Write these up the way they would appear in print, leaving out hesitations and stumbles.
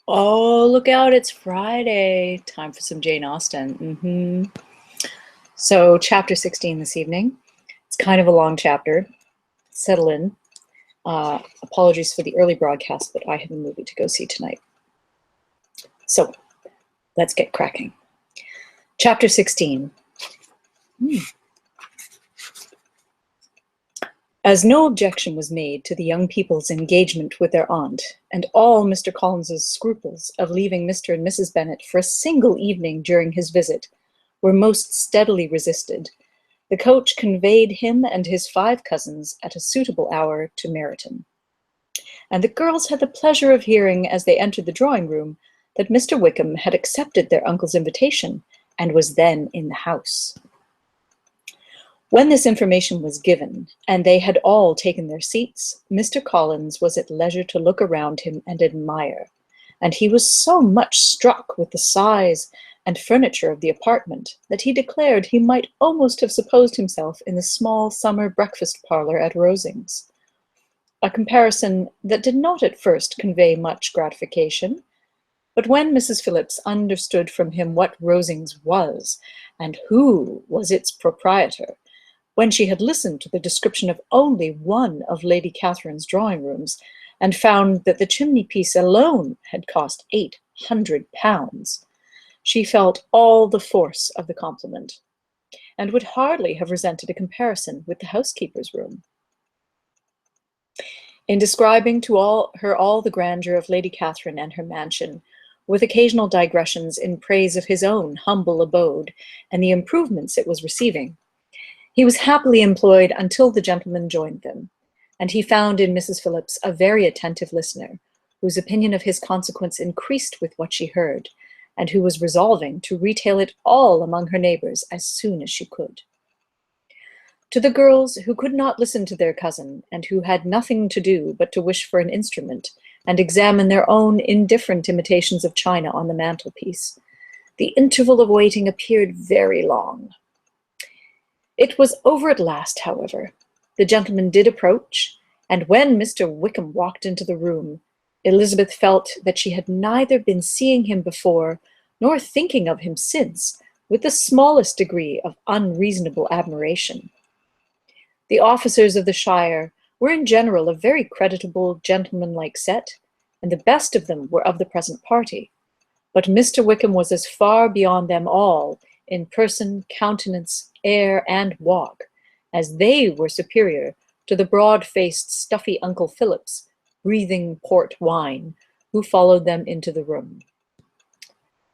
Oh, look out, it's Friday. Time for some Jane Austen. So, chapter 16 this evening. It's kind of a long chapter. Settle in. Apologies for the early broadcast, but I have a movie to go see tonight. So, let's get cracking. Chapter 16. As no objection was made to the young people's engagement with their aunt, and all Mr. Collins's scruples of leaving Mr. and Mrs. Bennet for a single evening during his visit were most steadily resisted, the coach conveyed him and his 5 cousins at a suitable hour to Meryton. And the girls had the pleasure of hearing, as they entered the drawing-room, that Mr. Wickham had accepted their uncle's invitation and was then in the house. When this information was given, and they had all taken their seats, Mr. Collins was at leisure to look around him and admire, and he was so much struck with the size and furniture of the apartment that he declared he might almost have supposed himself in the small summer breakfast parlour at Rosings, a comparison that did not at first convey much gratification. But when Mrs. Phillips understood from him what Rosings was, and who was its proprietor, when she had listened to the description of only one of Lady Catherine's drawing-rooms, and found that the chimney-piece alone had cost £800, she felt all the force of the compliment, and would hardly have resented a comparison with the housekeeper's room. In describing to her all the grandeur of Lady Catherine and her mansion, with occasional digressions in praise of his own humble abode and the improvements it was receiving, he was happily employed until the gentlemen joined them, and he found in Mrs. Phillips a very attentive listener, whose opinion of his consequence increased with what she heard, and who was resolving to retail it all among her neighbours as soon as she could. To the girls who could not listen to their cousin, and who had nothing to do but to wish for an instrument, and examine their own indifferent imitations of china on the mantelpiece, the interval of waiting appeared very long. It was over at last, however. The gentlemen did approach, and when Mr. Wickham walked into the room, Elizabeth felt that she had neither been seeing him before, nor thinking of him since, with the smallest degree of unreasonable admiration. The officers of the shire were in general a very creditable, gentlemanlike set, and the best of them were of the present party. But Mr. Wickham was as far beyond them all in person, countenance, air, and walk, as they were superior to the broad-faced, stuffy Uncle Phillips, breathing port wine, who followed them into the room.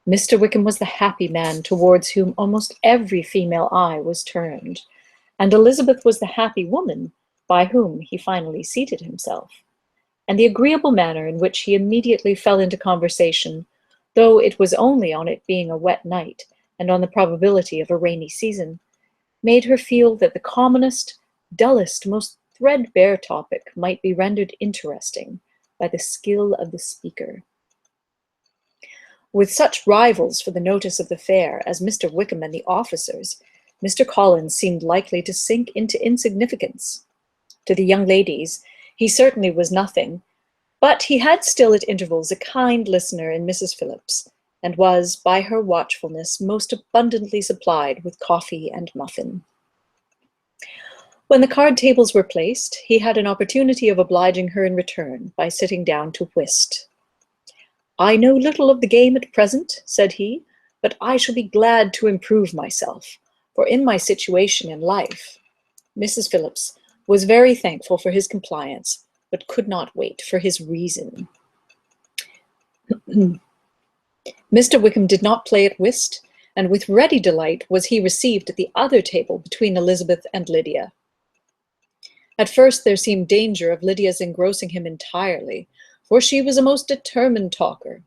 Mr. Wickham was the happy man towards whom almost every female eye was turned, and Elizabeth was the happy woman by whom he finally seated himself. And the agreeable manner in which he immediately fell into conversation, though it was only on it being a wet night, and on the probability of a rainy season, made her feel that the commonest, dullest, most threadbare topic might be rendered interesting by the skill of the speaker. With such rivals for the notice of the fair as Mr. Wickham and the officers, Mr. Collins seemed likely to sink into insignificance. To the young ladies, he certainly was nothing, but he had still at intervals a kind listener in Mrs. Phillips, and was, by her watchfulness, most abundantly supplied with coffee and muffin. When the card tables were placed, he had an opportunity of obliging her in return by sitting down to whist. "I know little of the game at present," said he, "but I shall be glad to improve myself, for in my situation in life—" Mrs. Phillips was very thankful for his compliance, but could not wait for his reason. Mr. Wickham did not play at whist, and with ready delight was he received at the other table between Elizabeth and Lydia. At first there seemed danger of Lydia's engrossing him entirely, for she was a most determined talker.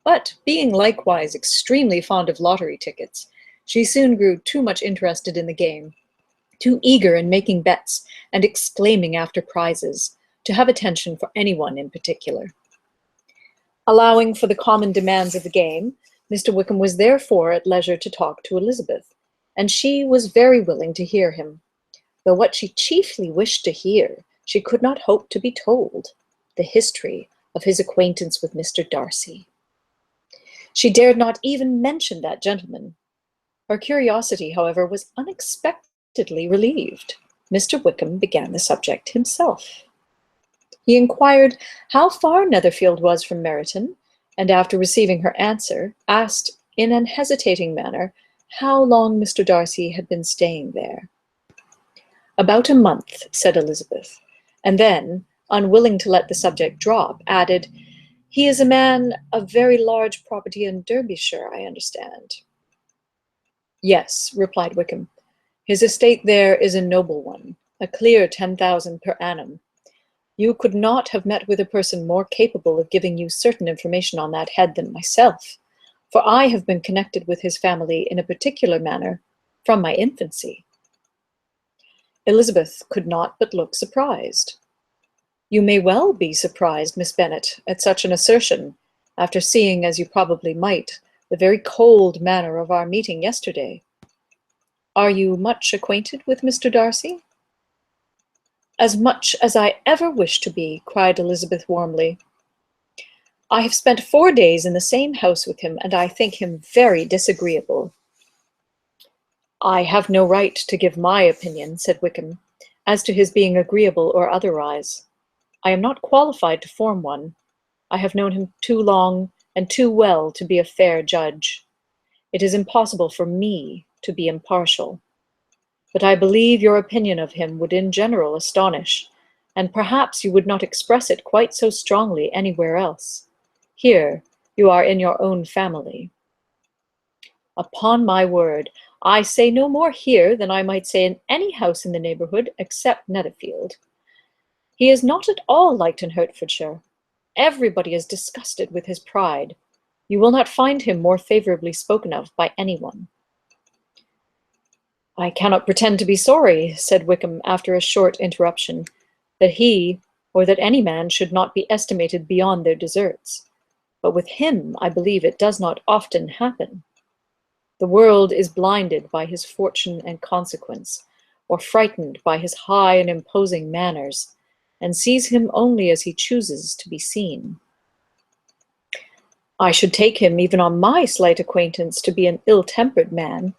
But, being likewise extremely fond of lottery tickets, she soon grew too much interested in the game, too eager in making bets and exclaiming after prizes, to have attention for anyone in particular. Allowing for the common demands of the game, Mr. Wickham was therefore at leisure to talk to Elizabeth, and she was very willing to hear him, though what she chiefly wished to hear she could not hope to be told, the history of his acquaintance with Mr. Darcy. She dared not even mention that gentleman. Her curiosity, however, was unexpectedly relieved. Mr. Wickham began the subject himself. He inquired how far Netherfield was from Meryton, and after receiving her answer, asked in an hesitating manner how long Mr. Darcy had been staying there. "About a month," said Elizabeth, and then, unwilling to let the subject drop, added, "He is a man of very large property in Derbyshire, I understand." "Yes," replied Wickham. "His estate there is a noble one, a clear 10,000 per annum. You could not have met with a person more capable of giving you certain information on that head than myself, for I have been connected with his family in a particular manner from my infancy." Elizabeth could not but look surprised. "You may well be surprised, Miss Bennet, at such an assertion, after seeing, as you probably might, the very cold manner of our meeting yesterday. Are you much acquainted with Mr. Darcy?" "As much as I ever wish to be," cried Elizabeth warmly. "I have spent 4 days in the same house with him, and I think him very disagreeable." "I have no right to give my opinion," said Wickham, "as to his being agreeable or otherwise. I am not qualified to form one. I have known him too long and too well to be a fair judge. It is impossible for me to be impartial. But I believe your opinion of him would in general astonish, and perhaps you would not express it quite so strongly anywhere else. Here you are in your own family." "Upon my word, I say no more here than I might say in any house in the neighbourhood except Netherfield. He is not at all liked in Hertfordshire. Everybody is disgusted with his pride. You will not find him more favourably spoken of by anyone." "I cannot pretend to be sorry," said Wickham after a short interruption, "that he, or that any man, should not be estimated beyond their deserts. But with him I believe it does not often happen. The world is blinded by his fortune and consequence, or frightened by his high and imposing manners, and sees him only as he chooses to be seen. I should take him, even on my slight acquaintance, to be an ill-tempered man."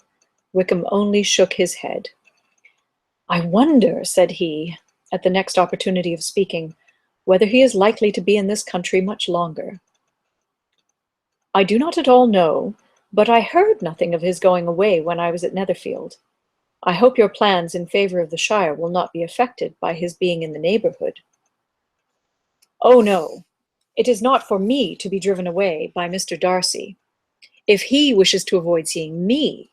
Wickham only shook his head. "I wonder," said he, at the next opportunity of speaking, "whether he is likely to be in this country much longer." "I do not at all know, but I heard nothing of his going away when I was at Netherfield. I hope your plans in favour of the shire will not be affected by his being in the neighbourhood." "Oh no, it is not for me to be driven away by Mr. Darcy. If he wishes to avoid seeing me,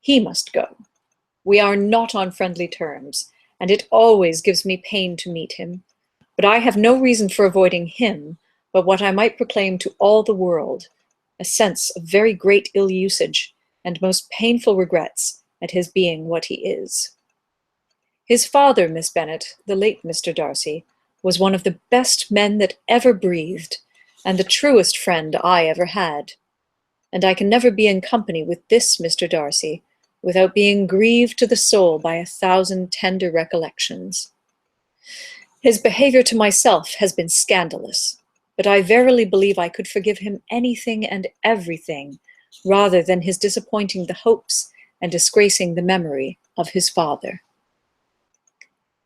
he must go. We are not on friendly terms, and it always gives me pain to meet him. But I have no reason for avoiding him but what I might proclaim to all the world, a sense of very great ill-usage and most painful regrets at his being what he is. His father, Miss Bennet, the late Mr. Darcy, was one of the best men that ever breathed, and the truest friend I ever had. And I can never be in company with this Mr. Darcy without being grieved to the soul by 1,000 tender recollections. His behaviour to myself has been scandalous, but I verily believe I could forgive him anything and everything rather than his disappointing the hopes and disgracing the memory of his father."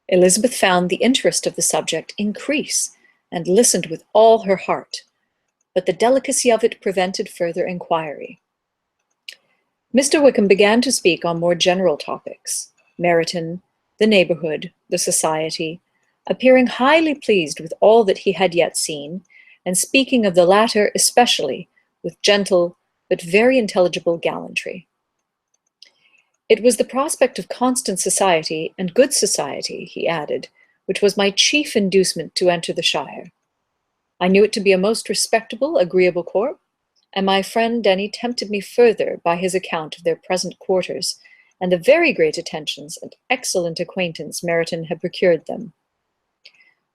Elizabeth found the interest of the subject increase and listened with all her heart, but the delicacy of it prevented further inquiry. Mr. Wickham began to speak on more general topics, Meryton, the neighbourhood, the society, appearing highly pleased with all that he had yet seen, and speaking of the latter especially with gentle but very intelligible gallantry. "It was the prospect of constant society, and good society," he added, "which was my chief inducement to enter the shire. I knew it to be a most respectable, agreeable court, and my friend Denny tempted me further by his account of their present quarters, and the very great attentions and excellent acquaintance Meryton had procured them.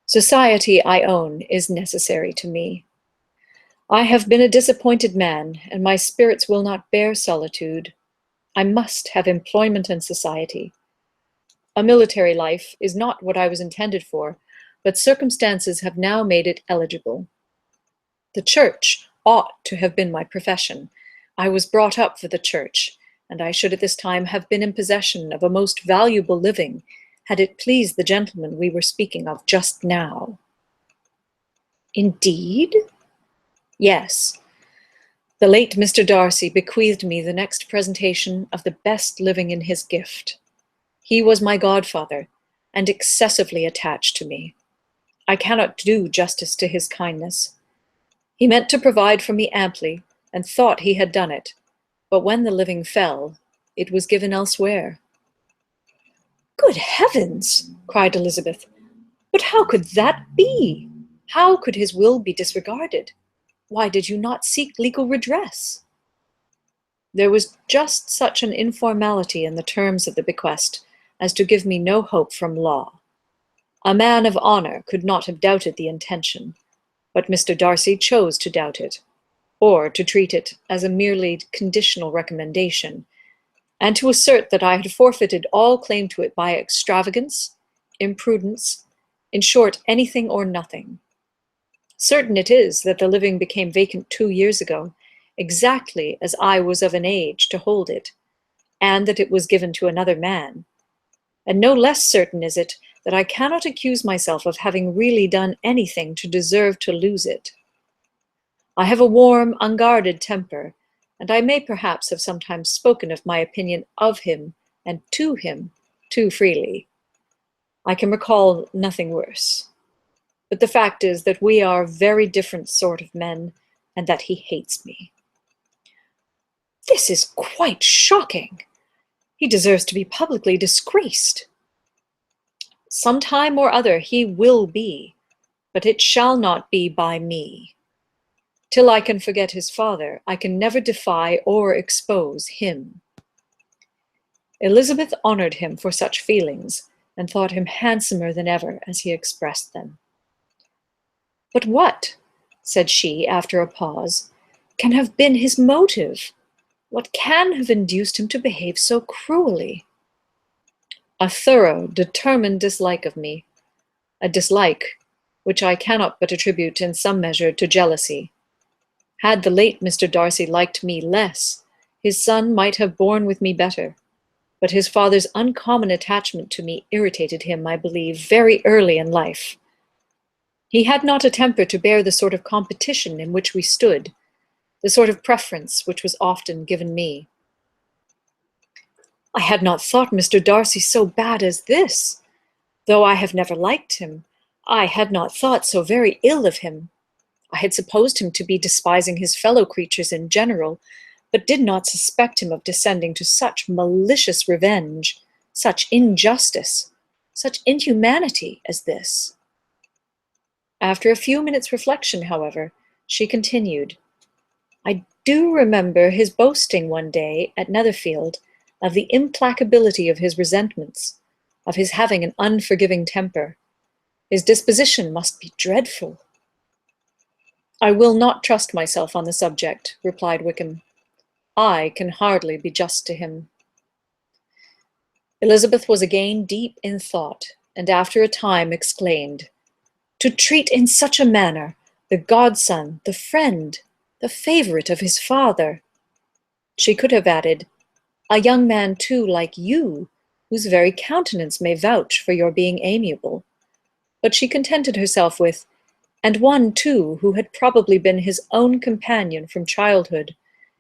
Society, I own, is necessary to me. I have been a disappointed man, and my spirits will not bear solitude. I must have employment and society. A military life is not what I was intended for, but circumstances have now made it eligible. The church ought to have been my profession. I was brought up for the church, and I should at this time have been in possession of a most valuable living, had it pleased the gentleman we were speaking of just now." "Indeed?" "Yes. The late Mr. Darcy bequeathed me the next presentation of the best living in his gift. He was my godfather, and excessively attached to me. I cannot do justice to his kindness. He meant to provide for me amply, and thought he had done it, but when the living fell, it was given elsewhere." "Good heavens!" cried Elizabeth. "But how could that be? How could his will be disregarded? Why did you not seek legal redress?" "There was just such an informality in the terms of the bequest as to give me no hope from law. A man of honor could not have doubted the intention, but Mr. Darcy chose to doubt it, or to treat it as a merely conditional recommendation, and to assert that I had forfeited all claim to it by extravagance, imprudence, in short, anything or nothing. Certain it is that the living became vacant 2 years ago, exactly as I was of an age to hold it, and that it was given to another man. And no less certain is it that I cannot accuse myself of having really done anything to deserve to lose it. I have a warm, unguarded temper, and I may perhaps have sometimes spoken of my opinion of him and to him too freely. I can recall nothing worse. But the fact is that we are very different sort of men, and that he hates me." "This is quite shocking. He deserves to be publicly disgraced." "Some time or other he will be, but it shall not be by me. Till I can forget his father, I can never defy or expose him." Elizabeth honored him for such feelings, and thought him handsomer than ever as he expressed them. "But what," said she, after a pause, "can have been his motive? What can have induced him to behave so cruelly?" "A thorough, determined dislike of me, a dislike which I cannot but attribute in some measure to jealousy. Had the late Mr. Darcy liked me less, his son might have borne with me better, but his father's uncommon attachment to me irritated him, I believe, very early in life. He had not a temper to bear the sort of competition in which we stood, the sort of preference which was often given me. I had not thought Mr. Darcy so bad as this. Though I have never liked him, I had not thought so very ill of him. I had supposed him to be despising his fellow creatures in general, but did not suspect him of descending to such malicious revenge, such injustice, such inhumanity as this." After a few minutes' reflection, however, she continued, "I do remember his boasting one day at Netherfield of the implacability of his resentments, of his having an unforgiving temper. His disposition must be dreadful." "I will not trust myself on the subject," replied Wickham. "I can hardly be just to him." Elizabeth was again deep in thought, and after a time exclaimed, "To treat in such a manner the godson, the friend, the favourite of his father!" She could have added, "A young man too like you, whose very countenance may vouch for your being amiable," but she contented herself with, "and one too who had probably been his own companion from childhood,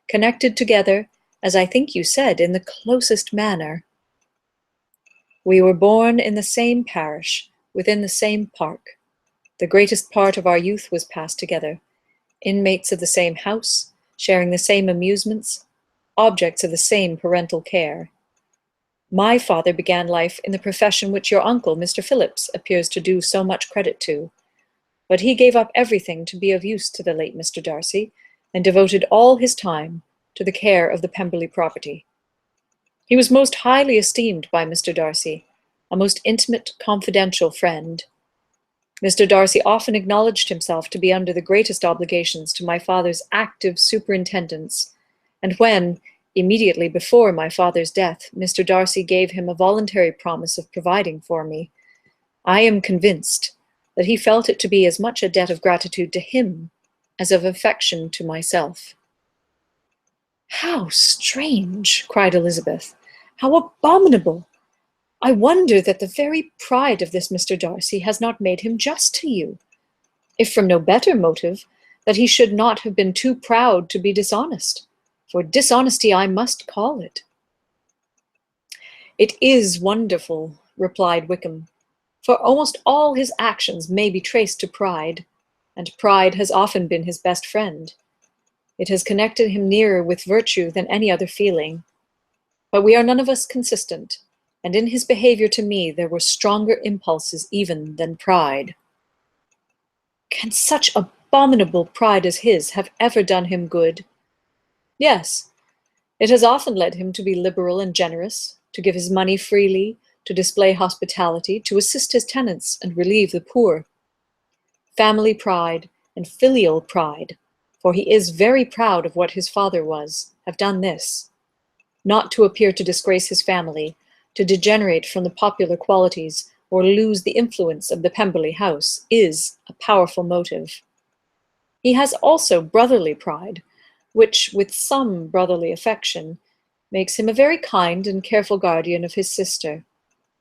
connected together, as I think you said, in the closest manner. We were born in the same parish, within the same park. The greatest part of our youth was passed together, inmates of the same house, sharing the same amusements, objects of the same parental care. My father began life in the profession which your uncle, Mr. Phillips, appears to do so much credit to, but he gave up everything to be of use to the late Mr. Darcy, and devoted all his time to the care of the Pemberley property. He was most highly esteemed by Mr. Darcy, a most intimate, confidential friend. Mr. Darcy often acknowledged himself to be under the greatest obligations to my father's active superintendence, and when, immediately before my father's death, Mr. Darcy gave him a voluntary promise of providing for me, I am convinced that he felt it to be as much a debt of gratitude to him as of affection to myself." "How strange!" cried Elizabeth. "How abominable! I wonder that the very pride of this Mr. Darcy has not made him just to you, if from no better motive, that he should not have been too proud to be dishonest, for dishonesty I must call it." "It is wonderful," replied Wickham, "for almost all his actions may be traced to pride, and pride has often been his best friend. It has connected him nearer with virtue than any other feeling. But we are none of us consistent, and in his behavior to me there were stronger impulses even than pride." "Can such abominable pride as his have ever done him good?" "Yes. It has often led him to be liberal and generous, to give his money freely, to display hospitality, to assist his tenants and relieve the poor. Family pride and filial pride, for he is very proud of what his father was, have done this. Not to appear to disgrace his family, to degenerate from the popular qualities, or lose the influence of the Pemberley house, is a powerful motive. He has also brotherly pride, which, with some brotherly affection, makes him a very kind and careful guardian of his sister,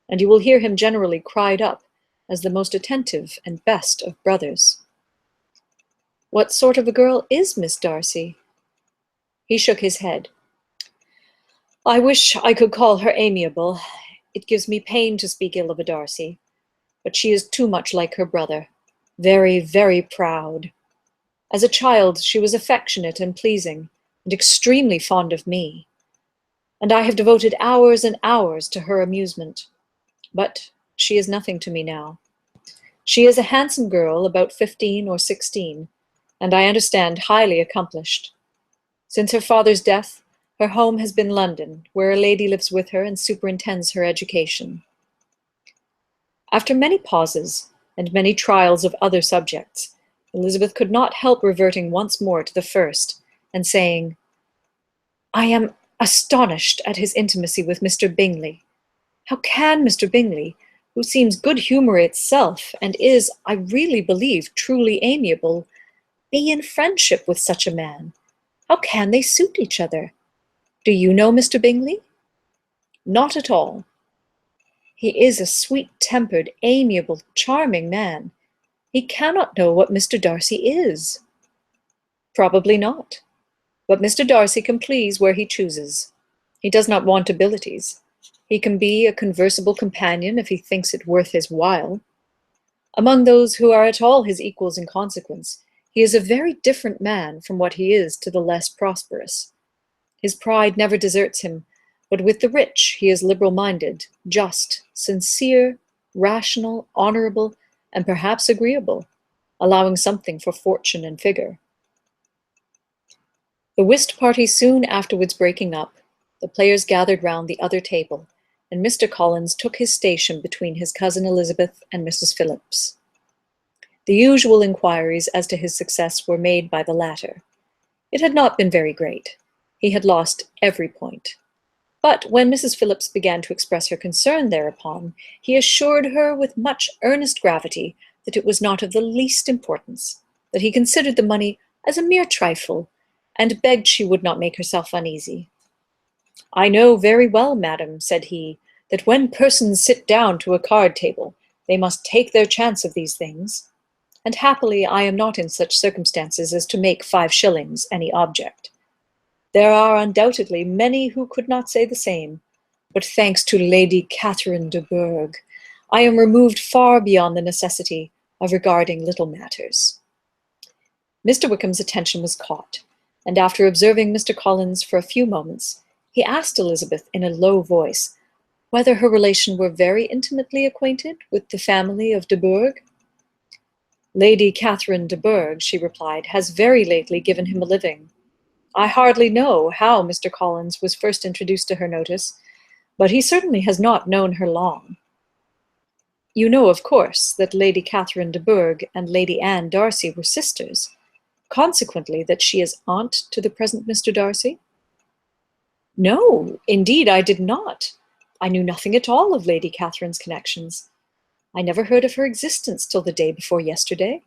and you will hear him generally cried up as the most attentive and best of brothers." "What sort of a girl is Miss Darcy?" He shook his head. "I wish I could call her amiable. It gives me pain to speak ill of a Darcy, but she is too much like her brother, very, very proud. As a child she was affectionate and pleasing, and extremely fond of me, and I have devoted hours and hours to her amusement. But she is nothing to me now. She is a handsome girl, about 15 or 16, and I understand highly accomplished. Since her father's death, her home has been London, where a lady lives with her and superintends her education." After many pauses, and many trials of other subjects, Elizabeth could not help reverting once more to the first, and saying, "I am astonished at his intimacy with Mr. Bingley. How can Mr. Bingley, who seems good humour itself, and is, I really believe, truly amiable, be in friendship with such a man? How can they suit each other? Do you know Mr. Bingley?" "Not at all." "He is a sweet-tempered, amiable, charming man. He cannot know what Mr. Darcy is." "Probably not. But Mr. Darcy can please where he chooses. He does not want abilities. He can be a conversable companion if he thinks it worth his while. Among those who are at all his equals in consequence, he is a very different man from what he is to the less prosperous. His pride never deserts him, but with the rich he is liberal-minded, just, sincere, rational, honourable, and perhaps agreeable, allowing something for fortune and figure." The whist party soon afterwards breaking up, the players gathered round the other table, and Mr. Collins took his station between his cousin Elizabeth and Mrs. Phillips. The usual inquiries as to his success were made by the latter. It had not been very great. He had lost every point. But when Mrs. Phillips began to express her concern thereupon, he assured her with much earnest gravity that it was not of the least importance, that he considered the money as a mere trifle, and begged she would not make herself uneasy. "I know very well, madam," said he, "that when persons sit down to a card-table, they must take their chance of these things, and happily I am not in such circumstances as to make 5 shillings any object. There are undoubtedly many who could not say the same, but thanks to Lady Catherine de Bourgh, I am removed far beyond the necessity of regarding little matters." Mr. Wickham's attention was caught, and after observing Mr. Collins for a few moments, he asked Elizabeth in a low voice whether her relation were very intimately acquainted with the family of de Bourgh. "Lady Catherine de Bourgh," she replied, "has very lately given him a living. I hardly know how Mr. Collins was first introduced to her notice, but he certainly has not known her long. You know, of course, that Lady Catherine de Bourgh and Lady Anne Darcy were sisters, consequently that she is aunt to the present Mr. Darcy?" "No, indeed I did not. I knew nothing at all of Lady Catherine's connections. I never heard of her existence till the day before yesterday."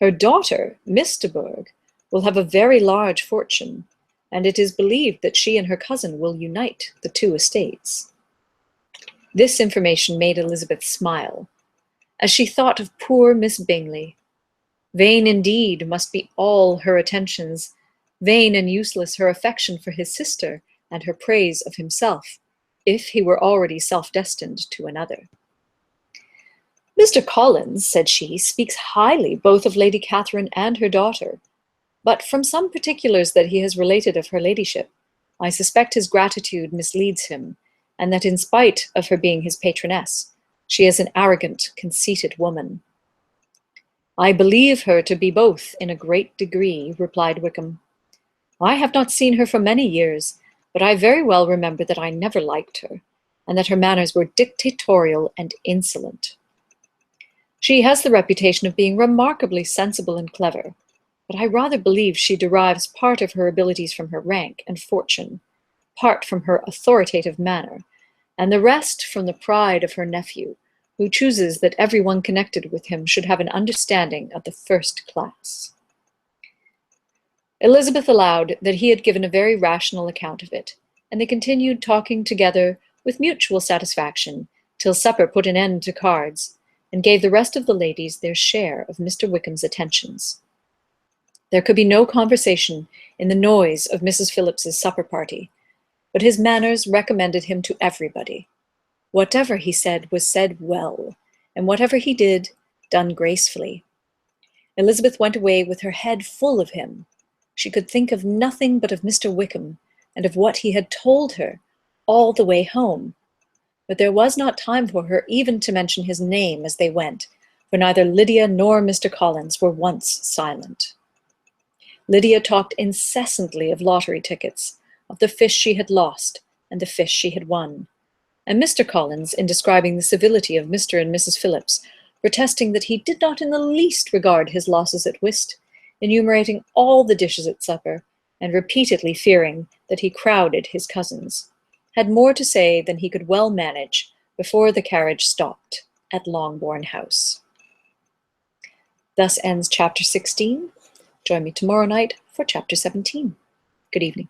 Her daughter, Miss de Bourgh, will have a very large fortune, and it is believed that she and her cousin will unite the two estates. This information made Elizabeth smile, as she thought of poor Miss Bingley. Vain indeed must be all her attentions, vain and useless her affection for his sister and her praise of himself, if he were already self-destined to another. Mr. Collins, said she, speaks highly both of Lady Catherine and her daughter, but from some particulars that he has related of her ladyship, I suspect his gratitude misleads him, and that in spite of her being his patroness, she is an arrogant, conceited woman. I believe her to be both in a great degree, replied Wickham. I have not seen her for many years, but I very well remember that I never liked her, and that her manners were dictatorial and insolent. She has the reputation of being remarkably sensible and clever, but I rather believe she derives part of her abilities from her rank and fortune, part from her authoritative manner, and the rest from the pride of her nephew, who chooses that everyone connected with him should have an understanding of the first class. Elizabeth allowed that he had given a very rational account of it, and they continued talking together with mutual satisfaction till supper put an end to cards, and gave the rest of the ladies their share of Mr. Wickham's attentions. There could be no conversation in the noise of Mrs. Phillips's supper party, but his manners recommended him to everybody. Whatever he said was said well, and whatever he did, done gracefully. Elizabeth went away with her head full of him. She could think of nothing but of Mr. Wickham, and of what he had told her all the way home. But there was not time for her even to mention his name as they went, for neither Lydia nor Mr. Collins were once silent. Lydia talked incessantly of lottery tickets, of the fish she had lost and the fish she had won, and Mr. Collins, in describing the civility of Mr. and Mrs. Phillips, protesting that he did not in the least regard his losses at whist, enumerating all the dishes at supper, and repeatedly fearing that he crowded his cousins, had more to say than he could well manage before the carriage stopped at Longbourn House. Thus ends Chapter 16. Join me tomorrow night for Chapter 17. Good evening.